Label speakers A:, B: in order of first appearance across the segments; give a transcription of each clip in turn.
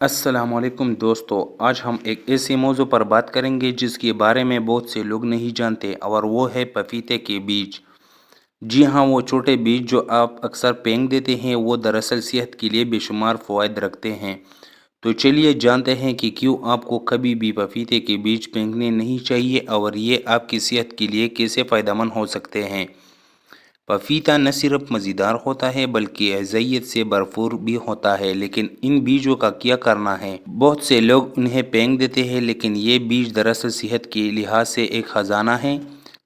A: السلام علیکم دوستو، آج ہم ایک ایسے موضوع پر بات کریں گے جس کے بارے میں بہت سے لوگ نہیں جانتے، اور وہ ہے پپیتے کے بیج۔ جی ہاں، وہ چھوٹے بیج جو آپ اکثر پھینک دیتے ہیں، وہ دراصل صحت کے لیے بے شمار فوائد رکھتے ہیں۔ تو چلیے جانتے ہیں کہ کیوں آپ کو کبھی بھی پپیتے کے بیج پھینکنے نہیں چاہیے، اور یہ آپ کی صحت کے لیے کیسے فائدہ مند ہو سکتے ہیں۔ پپیتا نہ صرف مزیدار ہوتا ہے بلکہ غذائیت سے بھرپور بھی ہوتا ہے، لیکن ان بیجوں کا کیا کرنا ہے؟ بہت سے لوگ انہیں پھینک دیتے ہیں، لیکن یہ بیج دراصل صحت کے لحاظ سے ایک خزانہ ہے۔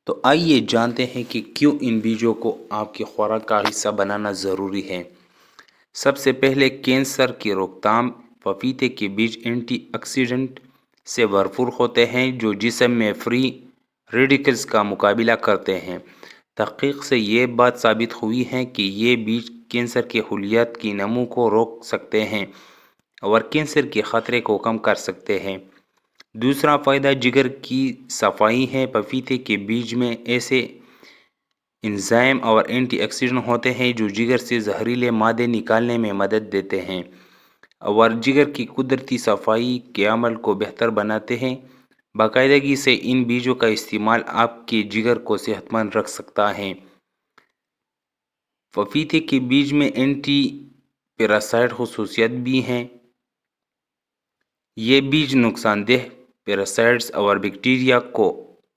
A: تو آئیے جانتے ہیں کہ کیوں ان بیجوں کو آپ کی خوراک کا حصہ بنانا ضروری ہے۔ سب سے پہلے، کینسر کی روک تھام۔ پپیتے کے بیج اینٹی آکسیڈنٹ سے بھرپور ہوتے ہیں جو جسم میں فری ریڈیکلز کا مقابلہ کرتے ہیں۔ تحقیق سے یہ بات ثابت ہوئی ہے کہ یہ بیج کینسر کے خلیات کی نمو کو روک سکتے ہیں اور کینسر کے خطرے کو کم کر سکتے ہیں۔ دوسرا فائدہ جگر کی صفائی ہے۔ پپیتے کے بیج میں ایسے انزائم اور اینٹی آکسیڈنٹ ہوتے ہیں جو جگر سے زہریلے مادے نکالنے میں مدد دیتے ہیں اور جگر کی قدرتی صفائی کے عمل کو بہتر بناتے ہیں۔ باقاعدگی سے ان بیجوں کا استعمال آپ کے جگر کو صحت مند رکھ سکتا ہے۔ پپیتے کے بیج میں اینٹی پیراسائٹ خصوصیات بھی ہیں۔ یہ بیج نقصان دہ پیراسائٹس اور بیکٹیریا کو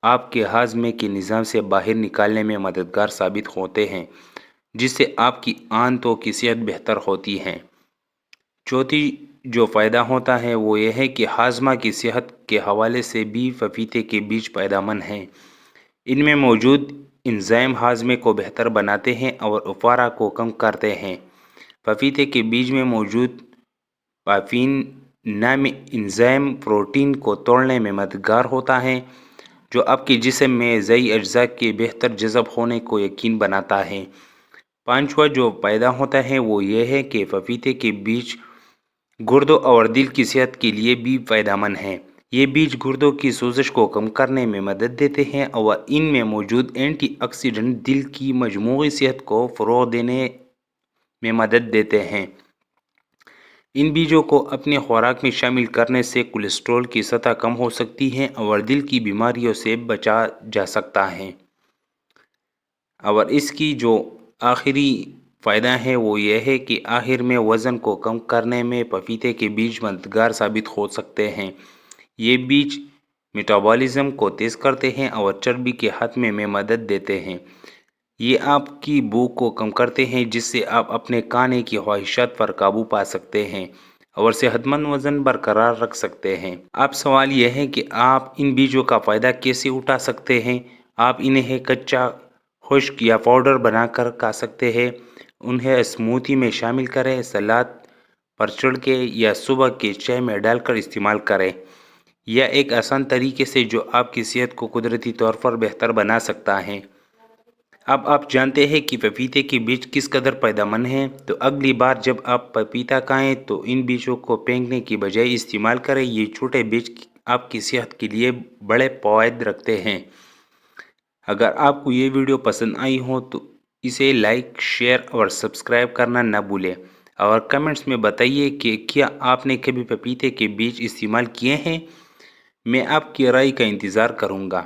A: آپ کے ہاضمے کے نظام سے باہر نکالنے میں مددگار ثابت ہوتے ہیں، جس سے آپ کی آنتوں کی صحت بہتر ہوتی ہے۔ چوتھی جو فائدہ ہوتا ہے وہ یہ ہے کہ ہاضمہ کی صحت کے حوالے سے بھی پپیتے کے بیج فائدہ مند ہیں۔ ان میں موجود انزائم ہاضمے کو بہتر بناتے ہیں اور افارہ کو کم کرتے ہیں۔ پپیتے کے بیج میں موجود پاپین نامی انزائم پروٹین کو توڑنے میں مددگار ہوتا ہے، جو آپ کے جسم میں غذائی اجزاء کے بہتر جذب ہونے کو یقینی بناتا ہے۔ پانچواں جو فائدہ ہوتا ہے وہ یہ ہے کہ پپیتے کے بیج گردوں اور دل کی صحت کے لیے بھی فائدہ مند ہیں۔ یہ بیج گردوں کی سوزش کو کم کرنے میں مدد دیتے ہیں اور ان میں موجود اینٹی آکسیڈنٹ دل کی مجموعی صحت کو فروغ دینے میں مدد دیتے ہیں۔ ان بیجوں کو اپنی خوراک میں شامل کرنے سے کولیسٹرول کی سطح کم ہو سکتی ہے اور دل کی بیماریوں سے بچا جا سکتا ہے۔ اور اس کی جو آخری فائدہ ہے وہ یہ ہے کہ آخر میں وزن کو کم کرنے میں پپیتے کے بیج مددگار ثابت ہو سکتے ہیں۔ یہ بیج میٹابولزم کو تیز کرتے ہیں اور چربی کے خاتمے میں مدد دیتے ہیں۔ یہ آپ کی بھوک کو کم کرتے ہیں، جس سے آپ اپنے کھانے کی خواہشات پر قابو پا سکتے ہیں اور صحت مند وزن برقرار رکھ سکتے ہیں۔ اب سوال یہ ہے کہ آپ ان بیجوں کا فائدہ کیسے اٹھا سکتے ہیں؟ آپ انہیں کچا، خشک یا پاؤڈر بنا کر کھا سکتے ہیں۔ انہیں اسموتھی میں شامل کریں، سلاد پر چھڑکیں یا صبح کے چائے میں ڈال کر استعمال کریں۔ یہ ایک آسان طریقے سے جو آپ کی صحت کو قدرتی طور پر بہتر بنا سکتا ہے۔ اب آپ جانتے ہیں کہ پپیتے کے بیج کس قدر فائدہ مند ہیں۔ تو اگلی بار جب آپ پپیتا کھائیں تو ان بیجوں کو پھینکنے کی بجائے استعمال کریں۔ یہ چھوٹے بیج آپ کی صحت کے لیے بڑے فوائد رکھتے ہیں۔ اگر آپ کو یہ ویڈیو پسند آئی ہو تو اسے لائک، شیئر اور سبسکرائب کرنا نہ بھولیں، اور کمنٹس میں بتائیے کہ کیا آپ نے کبھی پپیتے کے بیج استعمال کیے ہیں۔ میں آپ کی رائے کا انتظار کروں گا۔